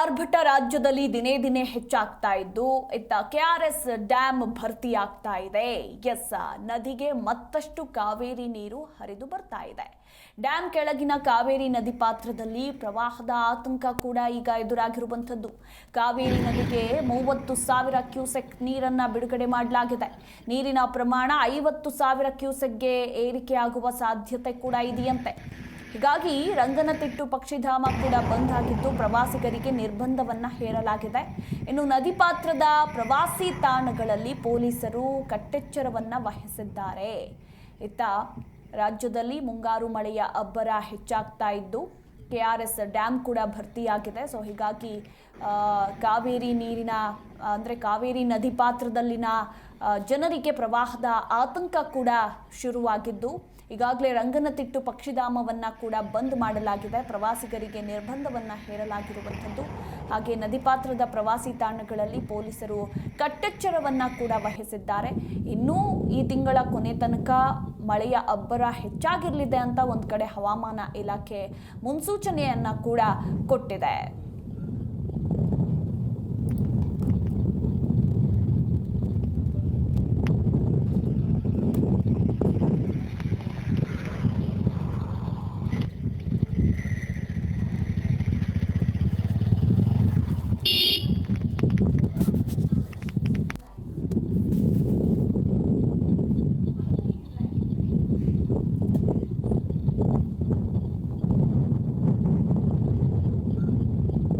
ಆರ್ಭಟ ರಾಜ್ಯದಲ್ಲಿ ದಿನೇ ದಿನೇ ಹೆಚ್ಚಾಗ್ತಾ ಇದ್ದು ಇತ್ತ ಕೆಆರ್ಎಸ್ ಡ್ಯಾಮ್ ಭರ್ತಿಯಾಗ್ತಾ ಇದೆ. ನದಿಗೆ ಮತ್ತಷ್ಟು ಕಾವೇರಿ ನೀರು ಹರಿದು ಬರ್ತಾ ಇದೆ. ಡ್ಯಾಮ್ ಕೆಳಗಿನ ಕಾವೇರಿ ನದಿ ಪಾತ್ರದಲ್ಲಿ ಪ್ರವಾಹದ ಆತಂಕ ಕೂಡ ಈಗ ಎದುರಾಗಿರುವಂಥದ್ದು. ಕಾವೇರಿ ನದಿಗೆ 30,000 ಕ್ಯೂಸೆಕ್ ನೀರನ್ನ ಬಿಡುಗಡೆ ಮಾಡಲಾಗಿದೆ. ನೀರಿನ ಪ್ರಮಾಣ 50,000 ಕ್ಯೂಸೆಕ್ಗೆ ಏರಿಕೆಯಾಗುವ ಸಾಧ್ಯತೆ ಕೂಡ ಇದೆಯಂತೆ. ಹೀಗಾಗಿ ರಂಗನತಿಟ್ಟು ಪಕ್ಷಿಧಾಮ ಕೂಡ ಬಂದ್ ಆಗಿದ್ದು ಪ್ರವಾಸಿಗರಿಗೆ ನಿರ್ಬಂಧವನ್ನ ಹೇರಲಾಗಿದೆ. ಇನ್ನು ನದಿ ಪಾತ್ರದ ಪ್ರವಾಸಿ ತಾಣಗಳಲ್ಲಿ ಪೊಲೀಸರು ಕಟ್ಟೆಚ್ಚರವನ್ನ ವಹಿಸಿದ್ದಾರೆ. ಇತ್ತ ರಾಜ್ಯದಲ್ಲಿ ಮುಂಗಾರು ಮಳೆಯ ಅಬ್ಬರ ಹೆಚ್ಚಾಗ್ತಾ ಇದ್ದು ಕೆಆರ್ಎಸ್ ಡ್ಯಾಮ್ ಕೂಡ ಭರ್ತಿಯಾಗಿದೆ. ಸೊ ಹೀಗಾಗಿ ಕಾವೇರಿ ನೀರಿನ ಕಾವೇರಿ ನದಿ ಪಾತ್ರದಲ್ಲಿನ ಜನರಿಗೆ ಪ್ರವಾಹದ ಆತಂಕ ಕೂಡ ಶುರುವಾಗಿದ್ದು ಈಗಾಗಲೇ ರಂಗನತಿಟ್ಟು ಪಕ್ಷಿಧಾಮವನ್ನು ಕೂಡ ಬಂದ್ ಮಾಡಲಾಗಿದೆ. ಪ್ರವಾಸಿಗರಿಗೆ ನಿರ್ಬಂಧವನ್ನು ಹೇರಲಾಗಿರುವಂಥದ್ದು. ಹಾಗೆ ನದಿ ಪಾತ್ರದ ಪ್ರವಾಸಿ ತಾಣಗಳಲ್ಲಿ ಪೊಲೀಸರು ಕಟ್ಟೆಚ್ಚರವನ್ನು ಕೂಡ ವಹಿಸಿದ್ದಾರೆ. ಇನ್ನೂ ಈ ತಿಂಗಳ ಕೊನೆ ತನಕ ಮಳೆಯ ಅಬ್ಬರ ಹೆಚ್ಚಾಗಿರಲಿದೆ ಅಂತ ಒಂದು ಕಡೆ ಹವಾಮಾನ ಇಲಾಖೆ ಮುನ್ಸೂಚನೆಯನ್ನು ಕೂಡ ಕೊಟ್ಟಿದೆ.